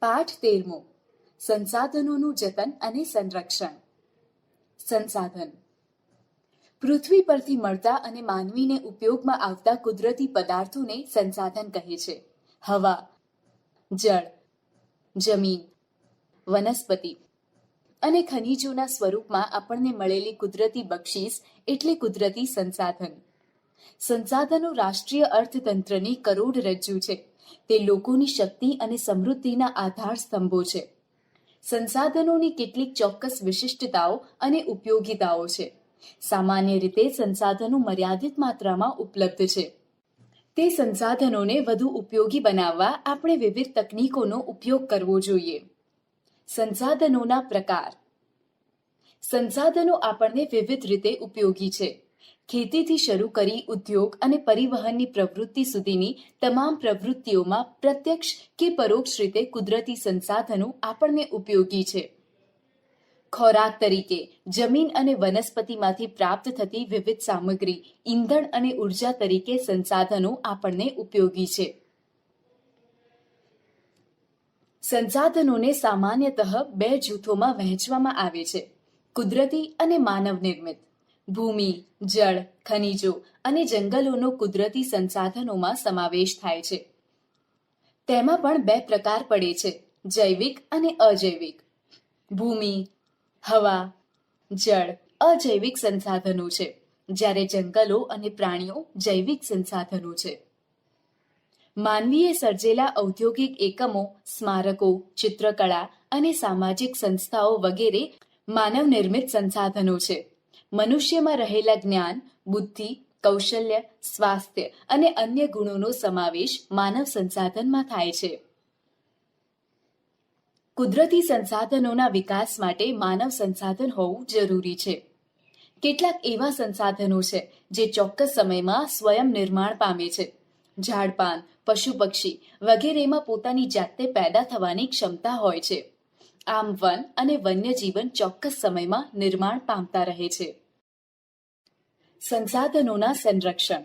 પાઠ 13મો. સંસાધનોનું જતન અને સંરક્ષણ. સંસાધન. પૃથ્વી પરથી મળતા અને માનવીને ઉપયોગમાં આવતા કુદરતી પદાર્થોને સંસાધન કહે છે. હવા, જળ, જમીન, વનસ્પતિ અને ખનિજોના સ્વરૂપમાં આપણને મળેલી કુદરતી બક્ષિસ એટલે કુદરતી સંસાધન. સંસાધનો રાષ્ટ્રીય અર્થતંત્રની કરોડરજ્જુ છે. તે લોકોની શક્તિ અને સમૃદ્ધિના આધાર સ્તંભો છે. સંસાધનોની કેટલીક ચોક્કસ વિશિષ્ટતાઓ અને ઉપયોગિતાઓ છે. સામાન્ય રીતે સંસાધનો મર્યાદિત માત્રામાં ઉપલબ્ધ છે. તે સંસાધનોને વધુ ઉપયોગી બનાવવા આપણે વિવિધ તકનીકોનો ઉપયોગ કરવો જોઈએ. સંસાધનોના પ્રકાર. સંસાધનો આપણને વિવિધ રીતે ઉપયોગી છે. ખેતીથી શરૂ કરી ઉદ્યોગ અને પરિવહનની પ્રવૃત્તિ સુધીની તમામ પ્રવૃત્તિઓમાં પ્રત્યક્ષ કે પરોક્ષ રીતે કુદરતી સંસાધનો આપણને ઉપયોગી છે. ખોરાક તરીકે જમીન અને વનસ્પતિમાંથી પ્રાપ્ત થતી વિવિધ સામગ્રી, ઈંધણ અને ઉર્જા તરીકે સંસાધનો આપણને ઉપયોગી છે. સંસાધનોને સામાન્યતઃ બે જૂથોમાં વહેંચવામાં આવે છે: કુદરતી અને માનવ નિર્મિત. ભૂમિ, જળ, ખનિજો અને જંગલોનો કુદરતી સંસાધનોમાં સમાવેશ થાય છે. તેમાં પણ બે પ્રકાર પડે છે: જૈવિક અને અજૈવિક. ભૂમિ, હવા, જળ અજૈવિક સંસાધનો છે, જ્યારે જંગલો અને પ્રાણીઓ જૈવિક સંસાધનો છે. માનવીએ સર્જેલા ઔદ્યોગિક એકમો, સ્મારકો, ચિત્રકળા અને સામાજિક સંસ્થાઓ વગેરે માનવ નિર્મિત સંસાધનો છે. મનુષ્યમાં રહેલા જ્ઞાન, બુદ્ધિ, કૌશલ્ય, સ્વાસ્થ્ય અને અન્ય ગુણોનો સમાવેશ માનવ સંસાધનમાં થાય છે. કુદરતી સંસાધનોના વિકાસ માટે માનવ સંસાધન હોવું જરૂરી છે. કેટલાક એવા સંસાધનો છે જે ચોક્કસ સમયમાં સ્વયં નિર્માણ પામે છે. ઝાડપાન, પશુ પક્ષી વગેરેમાં પોતાની જાતે પેદા થવાની ક્ષમતા હોય છે. આમ વન અને વન્યજીવન ચોક્કસ સમયમાં નિર્માણ પામતા રહે છે. સંસાધનોના સંરક્ષણ.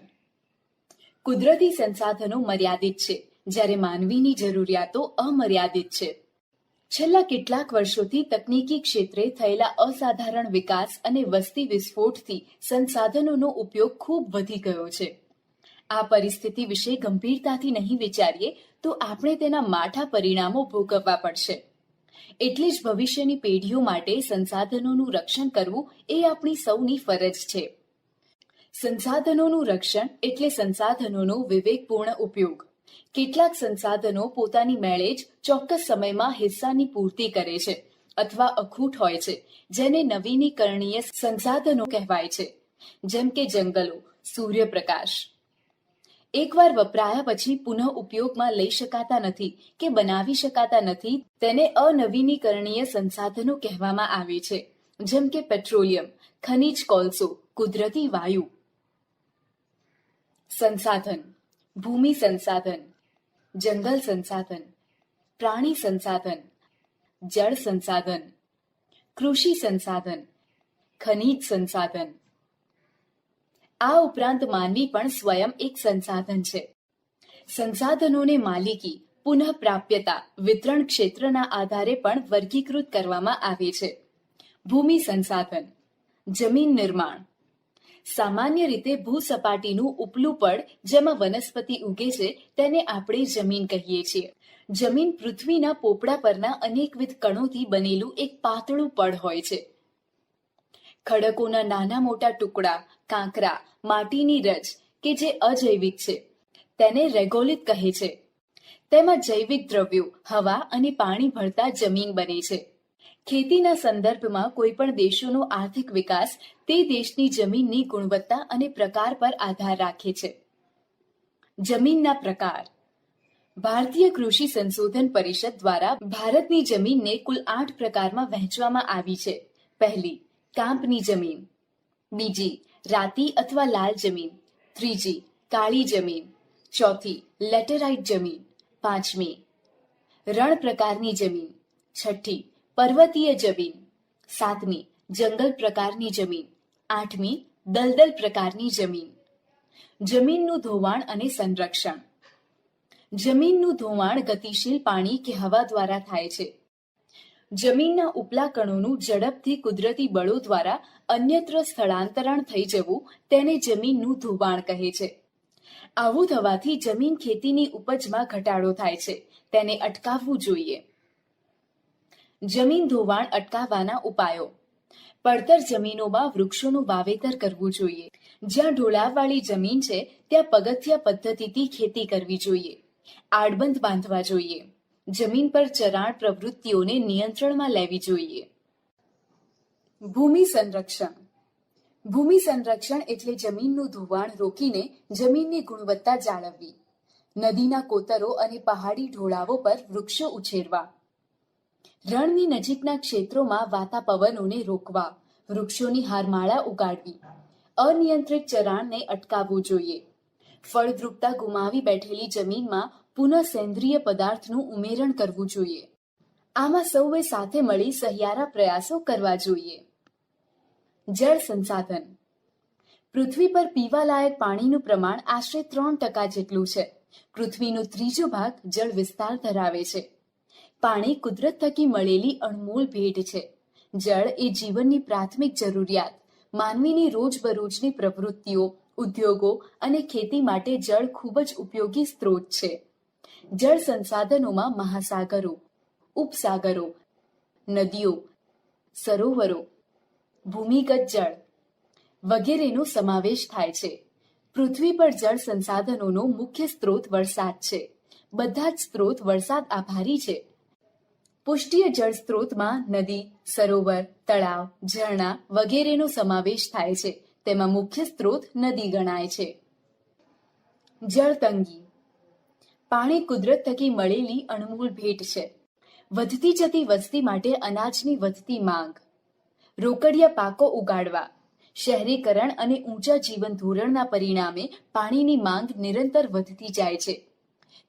કુદરતી સંસાધનો મર્યાદિત છે, જ્યારે માનવીની જરૂરિયાતો અમર્યાદિત છે. છેલ્લા કેટલાક વર્ષોથી તકનીકી ક્ષેત્રે થયેલા અસાધારણ વિકાસ અને વસ્તી વિસ્ફોટથી સંસાધનોનો ઉપયોગ ખૂબ વધી ગયો છે. આ પરિસ્થિતિ વિશે ગંભીરતાથી નહીં વિચારીએ તો આપણે તેના માઠા પરિણામો ભોગવવા પડશે. એટલે જ ભવિષ્યની પેઢીઓ માટે સંસાધનોનું રક્ષણ કરવું એ આપણી સૌની ફરજ છે. સંસાધનોનું રક્ષણ એટલે સંસાધનોનો વિવેકપૂર્ણ ઉપયોગ. કેટલાક સંસાધનો પોતાની મેળે જ ચોક્કસ સમયમાં હિસ્સાની પૂર્તિ કરે છે અથવા અખૂટ હોય છે, જેને નવીનીકરણીય સંસાધનો કહેવાય છે, જેમ કે જંગલો, સૂર્યપ્રકાશ. એકવાર વપરાયા પછી પુનઃ ઉપયોગમાં લઈ શકાતા નથી કે બનાવી શકાતા નથી, તેને અનવીનીકરણીય સંસાધનો કહેવામાં આવે છે, જેમ કે પેટ્રોલિયમ, ખનિજ કોલસો, કુદરતી વાયુ. સંસાધન. ભૂમિ સંસાધન, જંગલ સંસાધન, પ્રાણી સંસાધન, જળ સંસાધન, કૃષિ સંસાધન, ખનિજ સંસાધન. આ ઉપરાંત માનવી પણ સ્વયં એક સંસાધન છે. સંસાધનોને માલિકી, પુનઃપ્રાપ્યતા, વિતરણ ક્ષેત્રના આધારે પણ વર્ગીકૃત કરવામાં આવે છે. ભૂમિ સંસાધન. જમીન નિર્માણ. સામાન્ય રીતે ભૂસપાટીનું ઉપલું પડ જેમાં વનસ્પતિ ઉગે છે તેને આપણે જમીન કહીએ છીએ. જમીન પૃથ્વીના પોપડા પરના અનેકવિધ કણોથી બનેલું એક પાતળું પડ હોય છે. ખડકોના નાના મોટા ટુકડા, કાંકરા, માટીની રચ કે જે અજૈવિક છે તેને રેગોલિત કહે છે. તેમાં જૈવિક દ્રવ્યો, હવા અને પાણી ભળતા જમીન બને છે. ખેતીના સંદર્ભમાં કોઈ પણ દેશોનો આર્થિક વિકાસ તે દેશની જમીનની ગુણવત્તા અને પ્રકાર પર આધાર રાખે છે. જમીનના પ્રકાર. ભારતીય કૃષિ સંશોધન પરિષદ દ્વારા ભારતની જમીનને કુલ 8 પ્રકારમાં વહેંચવામાં આવી છે. પહેલી, કાંપની જમીન. બીજી, રાતી અથવા લાલ જમીન. ત્રીજી, કાળી જમીન. ચોથી, લેટેરાઇટ જમીન. પાંચમી, રણ પ્રકારની જમીન. છઠ્ઠી, પર્વતીય જમીન. સાતમી, જંગલ પ્રકારની જમીન. આઠમી, દલદલ પ્રકારની જમીન. જમીનનું ધોવાણ અને સંરક્ષણ. જમીનનું ધોવાણ ગતિશીલ પાણી કે હવા દ્વારા થાય છે. જમીનના ઉપલા કણોનું ઝડપથી કુદરતી બળો દ્વારા અન્યત્ર સ્થળાંતરણ થઈ જવું તેને જમીનનું ધોવાણ કહે છે. આવું થવાથી જમીન ખેતીની ઉપજમાં ઘટાડો થાય છે. તેને અટકાવવું જોઈએ. જમીન ધોવાણ અટકાવવાના ઉપાયો. પડતર જમીનોમાં વૃક્ષોનું વાવેતર કરવું જોઈએ. જ્યાં ઢોળાવવાળી જમીન છે ત્યાં પગથિયા પદ્ધતિથી ખેતી કરવી જોઈએ. આડબંધ બાંધવા જોઈએ. જમીન પર ચરાણ પ્રવૃત્તિઓને નિયંત્રણમાં લેવી જોઈએ. ભૂમિ સંરક્ષણ. ભૂમિ સંરક્ષણ એટલે જમીનનું ધોવાણ રોકીને જમીનની ગુણવત્તા જાળવવી. નદીના કોતરો અને પહાડી ઢોળાવો પર વૃક્ષો ઉછેરવા. રણની નજીકના ક્ષેત્રોમાં વાતા પવનોને રોકવા. વૃક્ષોની હારમાળા ઉગાડવી. અનિયંત્રિત ચરાણને અટકાવવું જોઈએ. ફળદ્રુપતા ગુમાવી બેઠેલી જમીનમાં પુનઃ સેન્દ્રિય પદાર્થનું ઉમેરણ કરવું જોઈએ. આમાં સૌએ સાથે મળી સહિયારા પ્રયાસો કરવા જોઈએ. જળ સંસાધન. પૃથ્વી પર પીવાલાયક પાણીનું પ્રમાણ આશરે 3% જેટલું છે. પૃથ્વીનો ત્રીજો ભાગ જળ વિસ્તાર ધરાવે છે. પાણી કુદરત થકી મળેલી અણમોલ ભેટ છે. જળ એ જીવનની પ્રાથમિક જરૂરિયાત. માનવીની રોજબરોજની પ્રવૃત્તિઓ, ઉદ્યોગો અને ખેતી માટે જળ ખૂબ જ ઉપયોગી સ્ત્રોત છે. જળ સંસાધનોમાં મહાસાગરો, ઉપસાગરો, નદીઓ, સરોવરો, ભૂમિગત જળ વગેરેનો સમાવેશ થાય છે. પૃથ્વી પર જળ સંસાધનોનો મુખ્ય સ્ત્રોત વરસાદ છે. બધા જ સ્ત્રોત વરસાદ આભારી છે. પુષ્ટીય જળ સ્ત્રોતમાં નદી, સરોવર, તળાવ, ઝરણા વગેરેનો સમાવેશ થાય છે. તેમાં મુખ્ય સ્ત્રોત નદી ગણાય છે. જળ તંગી. પાણી કુદરત થકી મળેલી અણમોલ ભેટ છે. વધતી જતી વસ્તી માટે અનાજની વધતી માંગ. રોકડિયા પાકો ઉગાડવા. શહેરીકરણ અને ઊંચા જીવન ધોરણના પરિણામે પાણીની માંગ નિરંતર વધતી જાય છે.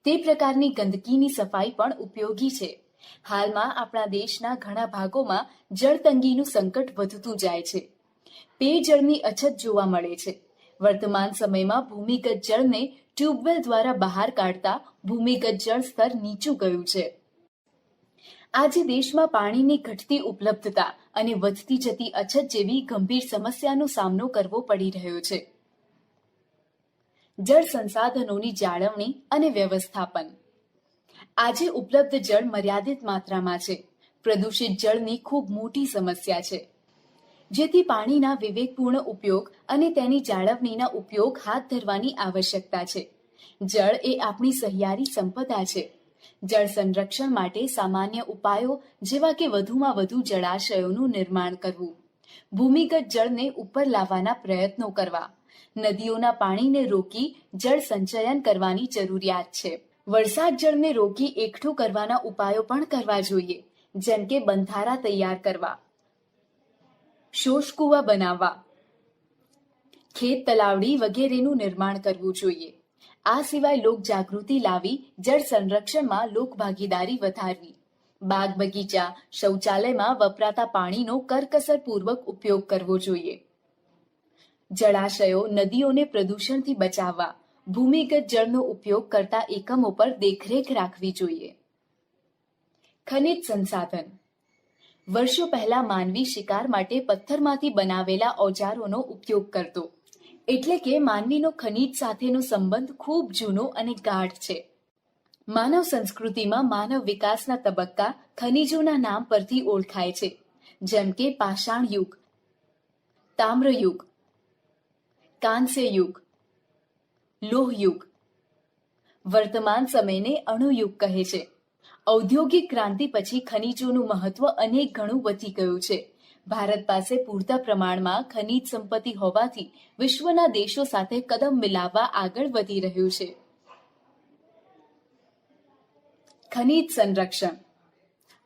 તે પ્રકારની ગંદકીની સફાઈ પણ ઉપયોગી છે. હાલમાં આપણા દેશના ઘણા ભાગોમાં જળતંગીનું સંકટ વધતું જાય છે. પેયજળની અછત જોવા મળે છે. વર્તમાન સમયમાં ભૂમિગત જળને ટ્યુબવેલ દ્વારા બહાર કાઢતા ભૂમિગત જળ સ્તર નીચું ગયું છે. આજે દેશમાં પાણીની ઘટતી ઉપલબ્ધતા અને વધતી જતી અછત જેવી ગંભીર સમસ્યાનો સામનો કરવો પડી રહ્યો છે. જળ સંસાધનોની જાળવણી અને વ્યવસ્થાપન. આજે ઉપલબ્ધ જળ મર્યાદિત માત્રામાં છે. પ્રદૂષિત જળની ખૂબ મોટી સમસ્યા છે. જેથી પાણીના વિવેકપૂર્ણ ઉપયોગ અને તેની જાળવણીના ઉપયોગ હાથ ધરવાની આવશ્યકતા છે. જળ એ આપણી સહિયારી સંપદા છે. જળ સંરક્ષણ માટે સામાન્ય ઉપાયો જેવા કે વધુમાં વધુ જળાશયોનું નિર્માણ કરવું, ભૂમિગત જળને ઉપર લાવવાના પ્રયત્નો કરવા, નદીઓના પાણીને રોકી જળ સંચયન કરવાની જરૂરિયાત છે. વરસાદ જળને રોકી એકઠું કરવાના ઉપાયો પણ કરવા જોઈએ, જેમ કે બંધારા તૈયાર કરવા, શોષકુવા બનાવવા, ખેત તલાવડી વગેરેનું નિર્માણ કરવું જોઈએ. આ સિવાય લોક જાગૃતિ લાવી જળ સંરક્ષણમાં લોક ભાગીદારી વધારવી, બાગ બગીચા, શૌચાલયમાં વપરાતા પાણીનો કરકસરપૂર્વક ઉપયોગ કરવો જોઈએ. જળાશયો, નદીઓને પ્રદૂષણથી બચાવવા, ભૂમિગત જળનો ઉપયોગ કરતા એકમો પર દેખરેખ રાખવી જોઈએ. ખનિજ સંસાધન. વર્ષો પહેલા માનવી શિકાર માટે પથ્થરમાંથી બનાવેલા ઓજારોનો ઉપયોગ કરતો. એટલે કે માનવીનો ખનિજ સાથેનો સંબંધ ખૂબ જૂનો અને ગાઢ છે. માનવ સંસ્કૃતિમાં માનવ વિકાસના તબક્કા ખનિજોના નામ પરથી ઓળખાય છે, જેમ કે પાષાણ યુગ, તામ્ર યુગ, કાંસ્ય યુગ, લોહ યુગ. વર્તમાન સમયને અણુયુગ કહે છે. ઔદ્યોગિક ક્રાંતિ પછી ખનિજોનું મહત્વ અનેક ગણું વધી ગયું છે. ભારત પાસે પૂરતા પ્રમાણમાં ખનિજ સંપત્તિ હોવાથી વિશ્વના દેશો સાથે કદમ મિલાવવા આગળ વધી રહ્યું છે. ખનિજ સંરક્ષણ.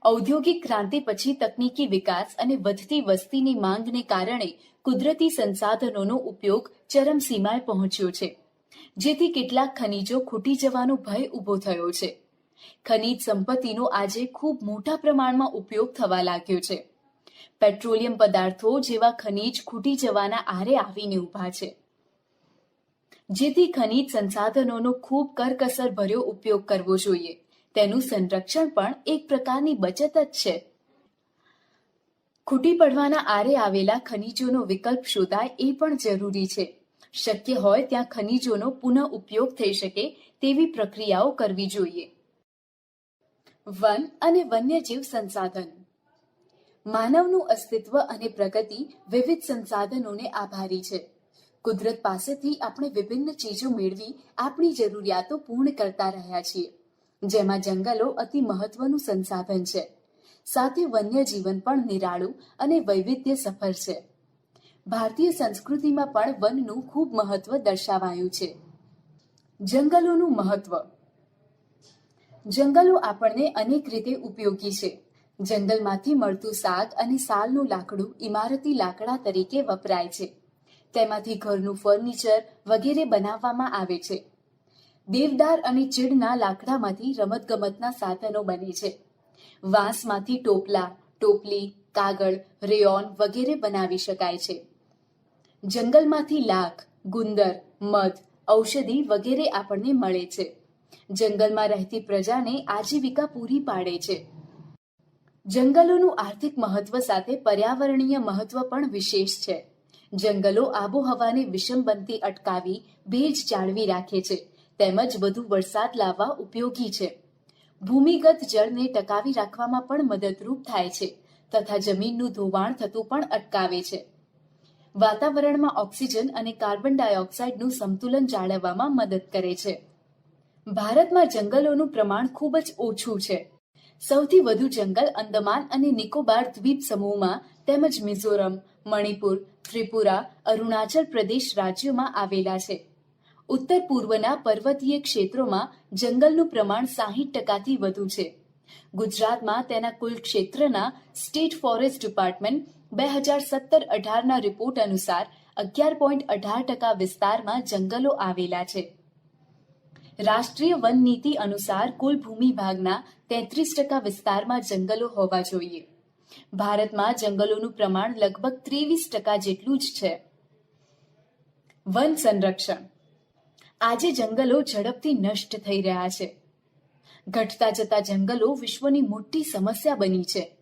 ઔદ્યોગિક ક્રાંતિ પછી તકનીકી વિકાસ અને વધતી વસ્તીની માંગને કારણે કુદરતી સંસાધનોનો ઉપયોગ ચરમસીમાએ પહોંચ્યો છે, જેથી કેટલાક ખનિજો ખૂટી જવાનો ભય ઊભો થયો છે. ખનિજ સંપત્તિનો આજે ખૂબ મોટા પ્રમાણમાં ઉપયોગ થવા લાગ્યો છે. પેટ્રોલિયમ પદાર્થો જેવા ખનિજ ખૂટી જવાના આરે આવીને ઊભા છે. જેથી ખનિજ સંસાધનોનો ખૂબ કરકસર ભર્યો ઉપયોગ કરવો જોઈએ. તેનું સંરક્ષણ પણ એક પ્રકારની બચત જ છે. ખૂટી પડવાના આરે આવેલા ખનિજોનો વિકલ્પ શોધાય એ પણ જરૂરી છે. શક્ય હોય ત્યાં ખનિજોનો પુનઃ ઉપયોગ થઈ શકે તેવી પ્રક્રિયાઓ કરવી જોઈએ. વન અને વન્યજીવ સંસાધન. માનવનું અસ્તિત્વ અને પ્રગતિ વિવિધ સંસાધનોને આભારી છે. કુદરત પાસેથી આપણે વિભિન્ન ચીજો મેળવી આપણી જરૂરિયાતો પૂર્ણ કરતા રહ્યા છીએ, જેમાં જંગલો અતિ મહત્વનું સંસાધન છે. સાથે વન્યજીવન પણ નિરાળું અને વૈવિધ્ય સફર છે. ભારતીય સંસ્કૃતિમાં પણ વનનું ખૂબ મહત્વ દર્શાવાયું છે. જંગલોનું મહત્વ. જંગલો આપણને અનેક રીતે ઉપયોગી છે. જંગલમાંથી મળતું શાક અને સાલનું લાકડું ઇમારતી લાકડા તરીકે વપરાય છે. તેમાંથી ઘરનું ફર્નિચર વગેરે બનાવવામાં આવે છે. દેવદાર અને ચીડના લાકડામાંથી રમતગમતના સાધનો બને છે. વાંસમાંથી ટોપલા, ટોપલી, કાગળ, રેયોન વગેરે બનાવી શકાય છે. જંગલમાંથી લાખ, ગુંદર, મધ, ઔષધિ વગેરે આપણને મળે છે. જંગલમાં રહેતી પ્રજાને આજીવિકા પૂરી પાડે છે. જંગલોનું આર્થિક મહત્વ સાથે પર્યાવરણીય મહત્વ પણ વિશેષ છે. જંગલો આબોહવાને વિષમ બનતી અટકાવી ભેજ જાળવી રાખે છે, તેમજ વધુ વરસાદ લાવવા ઉપયોગી છે. ભૂમિગત જળને ટકાવી રાખવામાં પણ મદદરૂપ થાય છે તથા જમીનનું ધોવાણ થતું પણ અટકાવે છે. વાતાવરણમાં ઓક્સિજન અને કાર્બન ડાયોક્સાઇડનું સંતુલન જાળવવામાં મદદ કરે છે. ભારતમાં જંગલોનું પ્રમાણ ખૂબ જ ઓછું છે. સૌથી વધુ જંગલ અંદમાન અને નિકોબાર દ્વીપ સમૂહમાં તેમજ મિઝોરમ, મણિપુર, ત્રિપુરા, અરુણાચલ પ્રદેશ રાજ્યોમાં આવેલા છે. ઉત્તર પૂર્વના પર્વતીય ક્ષેત્રોમાં જંગલનું પ્રમાણ 60%થી વધુ છે. ગુજરાતમાં તેના કુલ ક્ષેત્રના સ્ટેટ ફોરેસ્ટ ડિપાર્ટમેન્ટ 2017-18ના રિપોર્ટ અનુસાર 11.18% વિસ્તારમાં જંગલો આવેલા છે. રાષ્ટ્રીય વન નીતિ અનુસાર કુલ ભૂમિભાગના 33% વિસ્તારમાં જંગલો હોવા જોઈએ. ભારતમાં જંગલોનું પ્રમાણ લગભગ 23% જેટલું જ છે. વન સંરક્ષણ. આજે જંગલો ઝડપથી નષ્ટ થઈ રહ્યા છે. ઘટતા જતા જંગલો વિશ્વની મોટી સમસ્યા બની છે.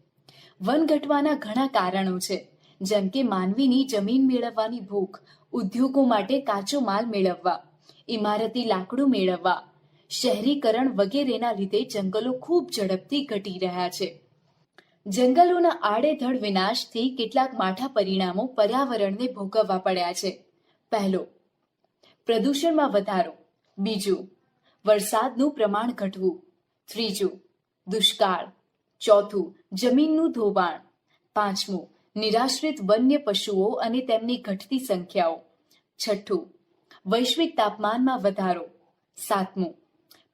વન ઘટવાના ઘણા કારણો છે, જેમ કે માનવીની જમીન મેળવવાની ભૂખ, ઉદ્યોગો માટે કાચો માલ મેળવવા, ઇમારતી લાકડું મેળવવા, શહેરીકરણ વગેરેના લીધે જંગલો ખૂબ ઝડપથી ઘટી રહ્યા છે. જંગલોના આડેધડ વિનાશથી કેટલાક માઠા પરિણામો પર્યાવરણને ભોગવવા પડ્યા છે. પહેલો, પ્રદૂષણમાં વધારો. બીજું, વરસાદનું પ્રમાણ ઘટવું. ત્રીજું, દુષ્કાળ. ચોથું, જમીનનું ધોવાણ. પાંચમું, નિરાશ્રિત વન્ય પશુઓ અને તેમની ઘટતી સંખ્યાઓ. છઠ્ઠું, વૈશ્વિક તાપમાનમાં વધારો. સાતમું,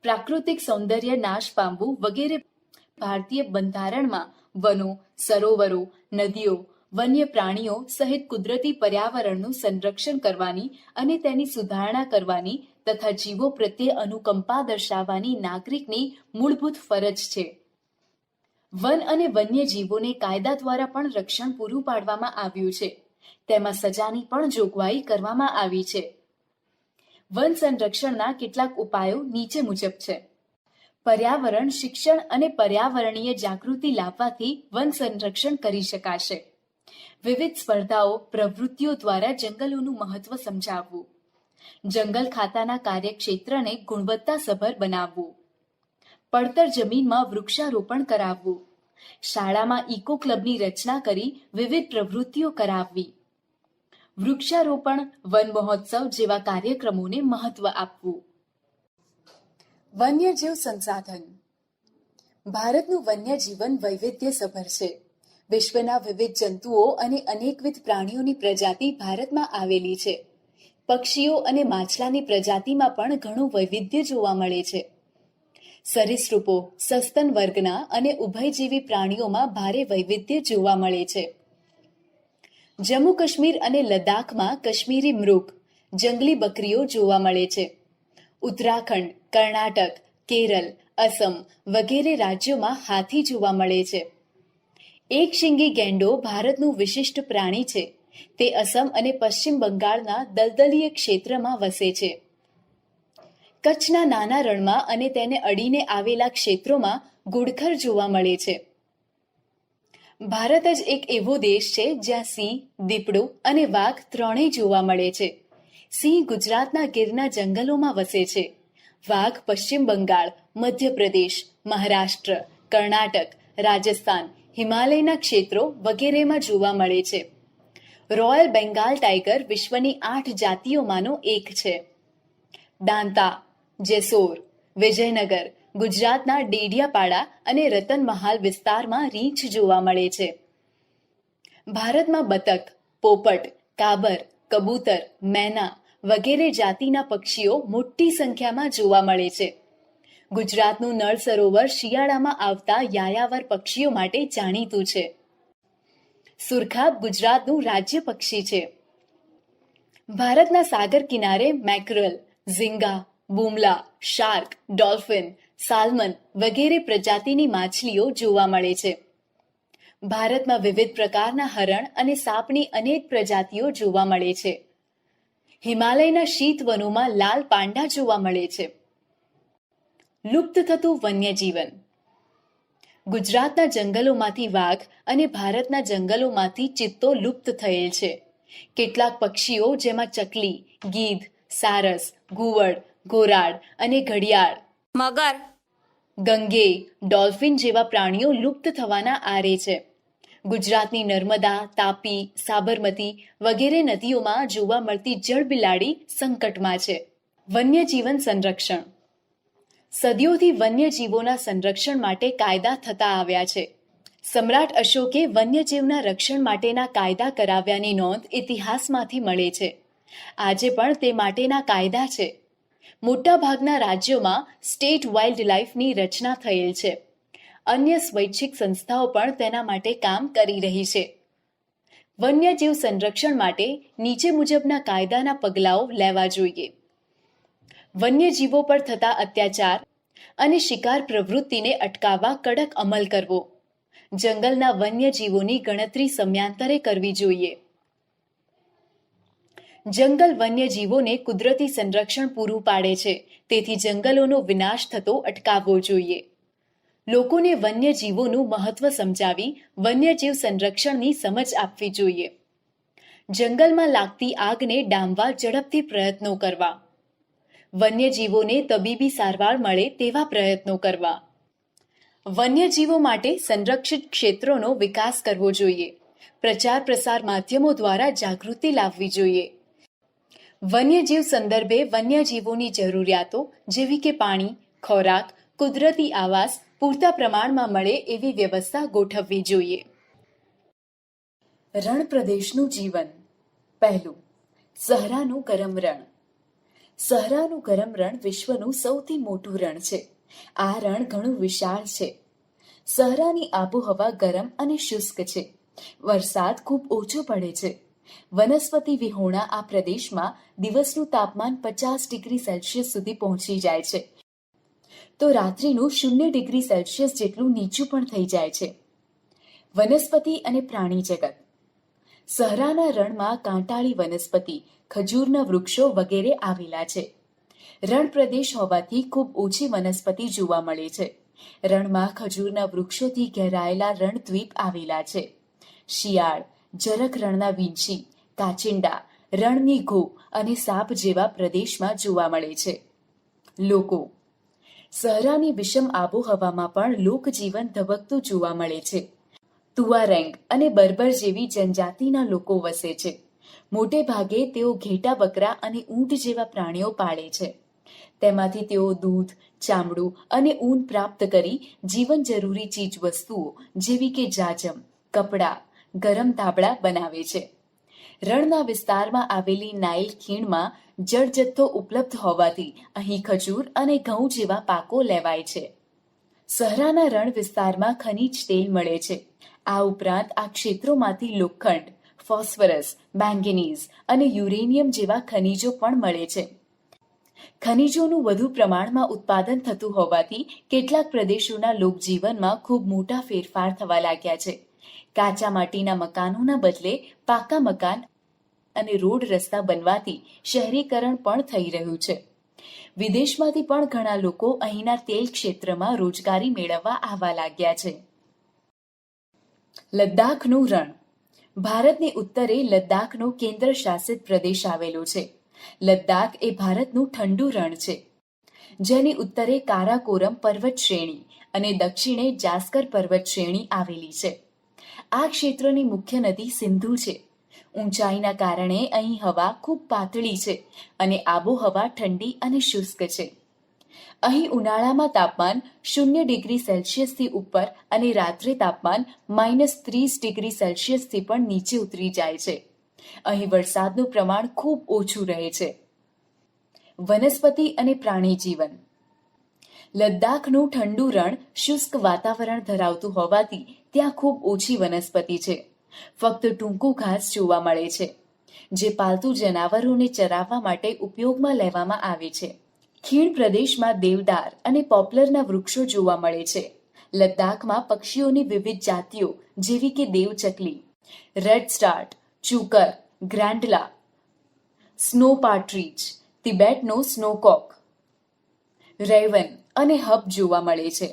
પ્રાકૃતિક સૌંદર્ય નાશ પામવું વગેરે. ભારતીય બંધારણમાં વનો, સરોવરો, નદીઓ, વન્ય પ્રાણીઓ સહિત કુદરતી પર્યાવરણનું સંરક્ષણ કરવાની અને તેની સુધારણા કરવાની તથા જીવો પ્રત્યે અનુકંપા દર્શાવવાની નાગરિકની મૂળભૂત ફરજ છે. વન અને વન્યજીવોને કાયદા દ્વારા પણ રક્ષણ પૂરું પાડવામાં આવ્યું છે. તેમાં સજાની પણ જોગવાઈ કરવામાં આવી છે. વન સંરક્ષણના કેટલાક ઉપાયો નીચે મુજબ છે. પર્યાવરણ શિક્ષણ અને પર્યાવરણીય જાગૃતિ લાવવાથી વન સંરક્ષણ કરી શકાશે. વિવિધ સ્પર્ધાઓ, પ્રવૃત્તિઓ દ્વારા જંગલોનું મહત્વ સમજાવવું. જંગલ ખાતાના કાર્યક્ષેત્રને ગુણવત્તાસભર બનાવવું. પડતર જમીનમાં વૃક્ષારોપણ કરાવવું. શાળામાં ઇકો ક્લબની રચના કરી વિવિધ પ્રવૃત્તિઓ કરાવવી. વૃક્ષારોપણ, વન મહોત્સવ જેવા કાર્યક્રમોને મહત્વ આપવું. વન્યજીવ સંસાધન. ભારતનું વન્યજીવન વૈવિધ્યસભર છે. વિશ્વના વિવિધ જંતુઓ અને અનેકવિધ પ્રાણીઓની પ્રજાતિ ભારતમાં આવેલી છે. પક્ષીઓ અને માછલાની પ્રજાતિમાં પણ ઘણું વૈવિધ્ય જોવા મળે છે. સરીસૃપો, સસ્તન વર્ગના અને ઉભયજીવી પ્રાણીઓમાં ભારે વૈવિધ્ય જોવા મળે છે. જમ્મુ કાશ્મીર અને લદ્દાખમાં કાશ્મીરી મૃગ, જંગલી બકરીઓ જોવા મળે છે. ઉત્તરાખંડ, કર્ણાટક, કેરળ, અસમ વગેરે રાજ્યોમાં હાથી જોવા મળે છે. એક શીંગી ગેંડો ભારતનું વિશિષ્ટ પ્રાણી છે તે અસમ અને પશ્ચિમ બંગાળના દલદલીય ક્ષેત્રમાં વસે છે. કચ્છના નાના રણમાં અને તેને અડીને આવેલા ક્ષેત્રોમાં ઘુડખર જોવા મળે છે. ભારત જ એક એવો દેશ છે જ્યાં સિંહ, દીપડો અને વાઘ ત્રણેય જોવા મળે છે. સિંહ ગુજરાતના ગીરના જંગલોમાં વસે છે. વાઘ પશ્ચિમ બંગાળ, મધ્યપ્રદેશ, મહારાષ્ટ્ર, કર્ણાટક, રાજસ્થાન, હિમાલયના ક્ષેત્રો વગેરેમાં જોવા મળે છે. રોયલ બેંગાલ ટાઈગર વિશ્વની 8 જાતિઓમાંનો એક છે. દાંતા, જેસોર, વિજયનગર, ગુજરાતના ડેડિયાપાડા અને રતનમહાલ વિસ્તારમાં રીંછ જોવા મળે છે. ભારતમાં બતક, પોપટ, કાબર, કબૂતર, મેના વગેરે જાતિના પક્ષીઓ મોટી સંખ્યામાં જોવા મળે છે. ગુજરાતનું નળ સરોવર શિયાળામાં આવતા યાયાવર પક્ષીઓ માટે જાણીતું છે. સુરખાબ ગુજરાતનું રાજ્ય પક્ષી છે. ભારતના સાગર કિનારે મેકરલ, ઝીંગા, બુમલા, શાર્ક, ડોલ્ફિન, સાલ્મન વગેરે પ્રજાતિની માછલીઓ જોવા મળે છે. ભારતમાં વિવિધ પ્રકારના હરણ અને સાપની અનેક પ્રજાતિઓ જોવા મળે છે. હિમાલયના શીત વનોમાં લાલ પાંડા જોવા મળે છે. લુપ્ત થતું વન્યજીવન. ગુજરાતના જંગલોમાંથી વાઘ અને ભારતના જંગલોમાંથી ચિત્તો લુપ્ત થયેલ છે. કેટલાક પક્ષીઓ જેમાં ચકલી, ગીધ, સારસ, ઘુવડ, ઘોરાડ અને ઘડિયાળ, મગર, ગંગે, ડોલ્ફિન જેવા પ્રાણીઓ લુપ્ત થવાના આરે છે. ગુજરાતની નર્મદા, તાપી, સાબરમતી વગેરે નદીઓમાં જોવા મળતી જળબિલાડી સંકટમાં છે. વન્યજીવન સંરક્ષણ. સદીઓથી વન્યજીવોના સંરક્ષણ માટે કાયદા થતા આવ્યા છે. સમ્રાટ અશોકે વન્યજીવના રક્ષણ માટેના કાયદા કરાવ્યાની નોંધ ઇતિહાસમાંથી મળે છે. આજે પણ તે માટેના કાયદા છે. મોટાભાગના રાજ્યોમાં સ્ટેટ વાઇલ્ડ લાઇફની રચના થયેલ છે. અન્ય સ્વૈચ્છિક સંસ્થાઓ પણ તેના માટે કામ કરી રહી છે. વન્યજીવ સંરક્ષણ માટે નીચે મુજબના કાયદાના પગલાઓ લેવા જોઈએ. વન્યજીવો પર થતા અત્યાચાર અને શિકાર પ્રવૃત્તિને અટકાવવા કડક અમલ કરવો. જંગલના વન્યજીવોની ગણતરી સમયાંતરે કરવી જોઈએ. જંગલ વન્યજીવોને કુદરતી સંરક્ષણ પૂરું પાડે છે, તેથી જંગલોનો વિનાશ થતો અટકાવવો જોઈએ. લોકોને વન્યજીવોનું મહત્વ સમજાવી વન્યજીવ સંરક્ષણની સમજ આપવી જોઈએ. જંગલમાં લાગતી આગને ડામવા ઝડપથી પ્રયત્નો કરવા. વન્યજીવોને તબીબી સારવાર મળે તેવા પ્રયત્નો કરવા. વન્યજીવો માટે સંરક્ષિત ક્ષેત્રોનો વિકાસ કરવો જોઈએ. પ્રચાર પ્રસાર માધ્યમો દ્વારા જાગૃતિ લાવવી જોઈએ. વન્યજીવ સંદર્ભે વન્યજીવોની જરૂરિયાતો જેવી કે પાણી, ખોરાક, કુદરતી આવાસ પૂરતા પ્રમાણમાં મળે એવી વ્યવસ્થા ગોઠવવી જોઈએ. રણ પ્રદેશનું જીવન. પહેલું, સહરાનું ગરમ રણ. સહરાનું ગરમ રણ વિશ્વનું સૌથી મોટું રણ છે. આ રણ ઘણું વિશાળ છે. સહરાની આબોહવા ગરમ અને શુષ્ક છે. વરસાદ ખૂબ ઓછો પડે છે. વનસ્પતિ વિહોણા આ પ્રદેશમાં દિવસનું તાપમાન 50 ડિગ્રી સેલ્સિયસ સુધી પહોંચી જાય છે, તો રાત્રિનું 0 ડિગ્રી સેલ્સિયસ જેટલું નીચું પણ થઈ જાય છે. વનસ્પતિ અને પ્રાણી જગત. સહરાના રણમાં કાંટાળી વનસ્પતિ, ખજૂરના વૃક્ષો વગેરે આવેલા છે. રણ પ્રદેશ હોવાથી ખૂબ ઓછી વનસ્પતિ જોવા મળે છે. રણમાં ખજૂરના વૃક્ષોથી ઘેરાયેલા રણદ્વીપ આવેલા છે. શિયાળ, જરખ રણના વીંછી, કાચિંડા, રણની ઘો અને સાપ જેવા પ્રદેશમાં જોવા મળે છે. લોકો. સહરાની વિષમ આબોહવામાં પણ લોકજીવન ધબકતું જોવા મળે છે. તુઆરેંગ અને બર્બર જેવી જનજાતિના લોકો વસે છે. મોટે ભાગે તેઓ ઘેટા બકરા અને ઊંટ જેવા પ્રાણીઓ પાળે છે. તેમાંથી તેઓ દૂધ, ચામડું અને ઊન પ્રાપ્ત કરી જીવન જરૂરી ચીજ વસ્તુઓ જેવી કે જાજમ, કપડાં, ગરમ ધાબળા બનાવે છે. રણના વિસ્તારમાં આવેલી નાઇલ ખીણમાં જળજથ્થો ઉપલબ્ધ હોવાથી અહીં ખજૂર અને ઘઉં જેવા પાકો લેવાય છે. સહરાના રણ વિસ્તારમાં ખનિજ તેલ મળે છે. આ ઉપરાંત આ ક્ષેત્રોમાંથી લોખંડ, ફોસ્ફરસ, મેંગેનીઝ અને યુરેનિયમ જેવા ખનિજો પણ મળે છે. ખનિજોનું વધુ પ્રમાણમાં ઉત્પાદન થતું હોવાથી કેટલાક પ્રદેશોના લોકજીવનમાં ખૂબ મોટા ફેરફાર થવા લાગ્યા છે. કાચા માટીના મકાનોના બદલે પાકા મકાન અને રોડ રસ્તા બનવાથી શહેરીકરણ પણ થઈ રહ્યું છે. વિદેશમાંથી પણ ઘણા લોકો અહીંના તેલ ક્ષેત્રમાં રોજગારી મેળવવા આવવા લાગ્યા છે. લદ્દાખનું રણ. ભારતની ઉત્તરે લદ્દાખનો કેન્દ્ર શાસિત પ્રદેશ આવેલો છે. લદ્દાખ એ ભારતનું ઠંડુ રણ છે, જેની ઉત્તરે કારાકોરમ પર્વત શ્રેણી અને દક્ષિણે જાસ્કર પર્વત શ્રેણી આવેલી છે. આ ક્ષેત્રની મુખ્ય નદી સિંધુ છે. ઊંચાઈના કારણે અહીં હવા ખૂબ પાતળી છે અને આબોહવા ઠંડી અને શુષ્ક છે. અહીં ઉનાળામાં તાપમાન 0 ડિગ્રી સેલ્સિયસથી ઉપર અને રાત્રે તાપમાન -30 ડિગ્રી સેલ્સિયસથી પણ નીચે ઉતરી જાય છે. અહીં વરસાદનું પ્રમાણ ખૂબ ઓછું રહે છે. વનસ્પતિ અને પ્રાણી જીવન. લદ્દાખનું ઠંડુ રણ શુષ્ક વાતાવરણ ધરાવતું હોવાથી ત્યાં ખૂબ ઓછી વનસ્પતિ છે. ફક્ત ટૂંકું ઘાસ જોવા મળે છે, જે પાલતુ જનાવરોને ચરાવવા માટે ઉપયોગમાં લેવામાં આવે છે. ખીણ પ્રદેશમાં દેવદાર અને પોપ્લરના વૃક્ષો જોવા મળે છે. લદ્દાખમાં પક્ષીઓની વિવિધ જાતિઓ જેવી કે દેવચકલી, રેડસ્ટાર્ટ, ચૂકર, ગ્રાન્ડલા, સ્નો પાર્ટ્રીજ, તિબેટનો સ્નોકોક, રેવન અને હબ જોવા મળે છે.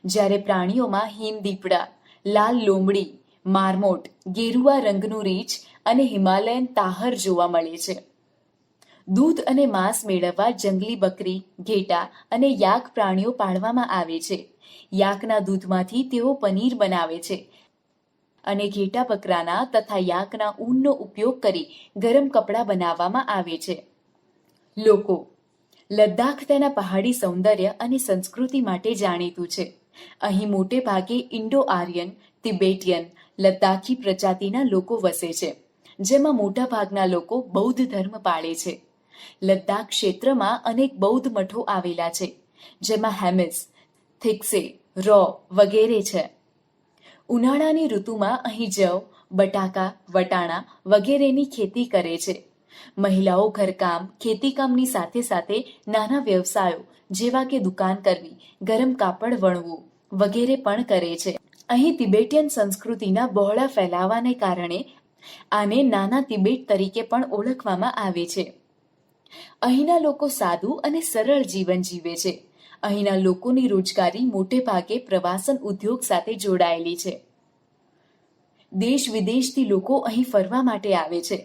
જ્યારે પ્રાણીઓમાં હિમદીપડા, લાલ લોમડી, માર્મોટ, ગેરુઆ રંગનું રીંછ અને હિમાલયન તાહર જોવા મળે છે. દૂધ અને માંસ મેળવવા જંગલી બકરી, ઘેટા અને યાક પ્રાણીઓ પાળવામાં આવે છે. યાકના દૂધમાંથી તેઓ પનીર બનાવે છે અને ઘેટા બકરાના તથા યાકના ઊનનો ઉપયોગ કરી ગરમ કપડાં બનાવવામાં આવે છે. લોકો. લદ્દાખ તેના પહાડી સૌંદર્ય અને સંસ્કૃતિ માટે જાણીતું છે. અહીં મોટે ભાગે ઇન્ડો આર્યન, તિબેટિયન, લદ્દાખી પ્રજાતિના લોકો વસે છે, જેમાં મોટા ભાગના લોકો બૌદ્ધ ધર્મ પાળે છે. લદ્દાખ ક્ષેત્રમાં અનેક બૌદ્ધ મઠો આવેલા છે, જેમાં હેમિસ, થિક્સે, રો વગેરે છે. ઉનાળાની ઋતુમાં અહીં જવ, બટાકા, વટાણા વગેરેની ખેતી કરે છે. મહિલાઓ ઘરકામ, ખેતીકામની સાથે સાથે નાના વ્યવસાયો જેવા કે દુકાન કરવી, ગરમ કાપડ વણવું વગેરે પણ કરે છે. અહીં તિબેટિયન સંસ્કૃતિના બહોળા ફેલાવાને કારણે આને નાના તિબેટ તરીકે પણ ઓળખવામાં આવે છે. અહીંના લોકો સાદું અને સરળ જીવન જીવે છે. અહીંના લોકોની રોજગારી મોટે ભાગે પ્રવાસન ઉદ્યોગ સાથે જોડાયેલી છે. દેશ વિદેશથી લોકો અહીં ફરવા માટે આવે છે.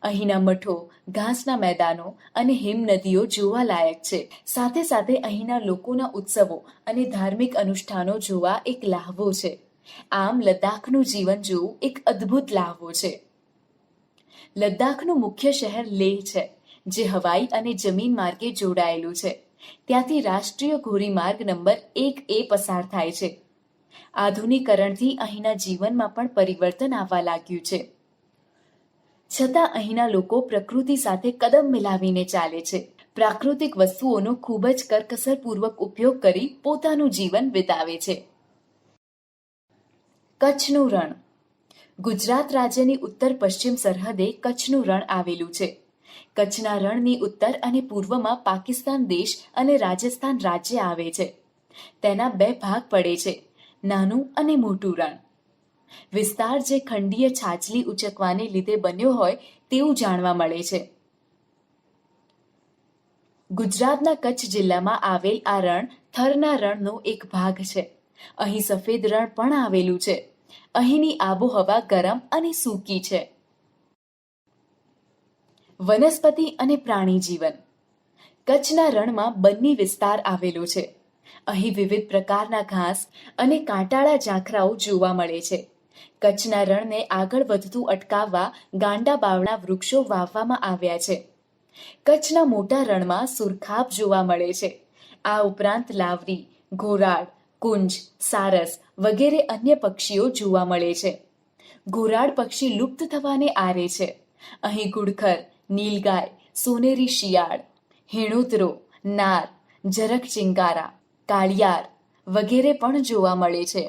અહીંના મઠો, ઘાસના મેદાનો અને હિમનદીઓ જોવાલાયક છે. સાથે સાથે અહીંના લોકોના ઉત્સવો અને ધાર્મિક અનુષ્ઠાનો જોવા એક લહાવો છે. આમ લદ્દાખનું જીવન જોવું એક અદ્ભુત લહાવો છે. લદ્દાખનું મુખ્ય શહેર લેહ છે, જે હવાઈ અને જમીન માર્ગે જોડાયેલું છે. ત્યાંથી રાષ્ટ્રીય ધોરીમાર્ગ નંબર 1A પસાર થાય છે. આધુનિકરણથી અહીંના જીવનમાં પણ પરિવર્તન આવવા લાગ્યું છે. છતાં અહીંના લોકો પ્રકૃતિ સાથે કદમ મિલાવીને ચાલે છે. પ્રાકૃતિક વસ્તુઓનો ખૂબ જ કરકસરપૂર્વક ઉપયોગ કરી પોતાનું જીવન વિતાવે છે. કચ્છનું રણ. ગુજરાત રાજ્યની ઉત્તર પશ્ચિમ સરહદે કચ્છનું રણ આવેલું છે. કચ્છના રણની ઉત્તર અને પૂર્વમાં પાકિસ્તાન દેશ અને રાજસ્થાન રાજ્ય આવે છે. તેના 2 ભાગ પડે છે, નાનું અને મોટું રણ. વિસ્તાર જે ખંડીય છાજલી ઉચકવાને લીધે બન્યો હોય તેવું જાણવા મળે છે. ગુજરાતના કચ્છ જિલ્લામાં આવેલ આ રણ થરના રણનો એક ભાગ છે. અહીં સફેદ રણ પણ આવેલું છે. અહીંની આબોહવા ગરમ અને સૂકી છે. વનસ્પતિ અને પ્રાણી જીવન. કચ્છના રણમાં બન્ની વિસ્તાર આવેલો છે. અહીં વિવિધ પ્રકારના ઘાસ અને કાંટાળા ઝાંખરાઓ જોવા મળે છે. કચ્છના રણને આગળ વધતું અટકાવવા ગાંડા બાવળા વૃક્ષો વાવવામાં આવ્યા છે. કચ્છના મોટા રણમાં સુરખાબ જોવા મળે છે. આ ઉપરાંત લાવરી, ઘોરાડ, કુંજ, સારસ વગેરે અન્ય પક્ષીઓ જોવા મળે છે. ઘોરાડ પક્ષી લુપ્ત થવાને આરે છે. અહીં ઘુડખર, નીલગાય, સોનેરી શિયાળ, હેણોતરો, નાર, ઝરખ ચિંકારા, કાળિયાર વગેરે પણ જોવા મળે છે.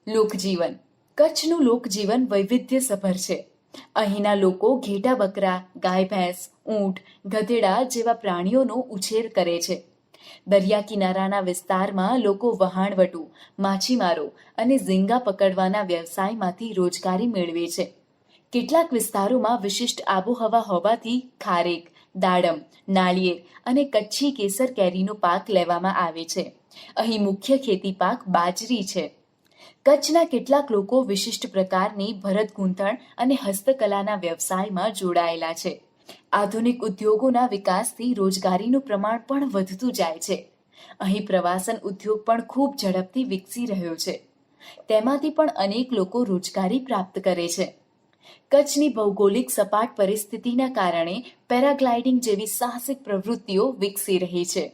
લોકજીવન. કચ્છનું લોકજીવન વૈવિધ્યસભર છે. અહીંના લોકો ઘેટા બકરા, ગાય ભેંસ, ઊંટ, ગધેડા જેવા પ્રાણીઓનો ઉછેર કરે છે. દરિયા કિનારાના વિસ્તારમાં લોકો વહાણવટુ, માછીમારો અને ઝીંગા પકડવાના વ્યવસાયમાંથી રોજગારી મેળવે છે. કેટલાક વિસ્તારોમાં વિશિષ્ટ આબોહવા હોવાથી ખારેક, દાડમ, નાળિયેર અને કચ્છી કેસર કેરીનો પાક લેવામાં આવે છે. અહીં મુખ્ય ખેતી પાક બાજરી છે. કચ્છના કેટલાક લોકો વિશિષ્ટ પ્રકારની ભરત ગૂંથણ અને હસ્તકલાના વ્યવસાયમાં જોડાયેલા છે. આધુનિક ઉદ્યોગોના વિકાસથી રોજગારીનું પ્રમાણ પણ વધતું જાય છે. અહીં પ્રવાસન ઉદ્યોગ પણ ખૂબ ઝડપથી વિકસી રહ્યો છે. તેમાંથી પણ અનેક લોકો રોજગારી પ્રાપ્ત કરે છે. કચ્છની ભૌગોલિક સપાટ પરિસ્થિતિના કારણે પેરાગ્લાઇડિંગ જેવી સાહસિક પ્રવૃત્તિઓ વિકસી રહી છે.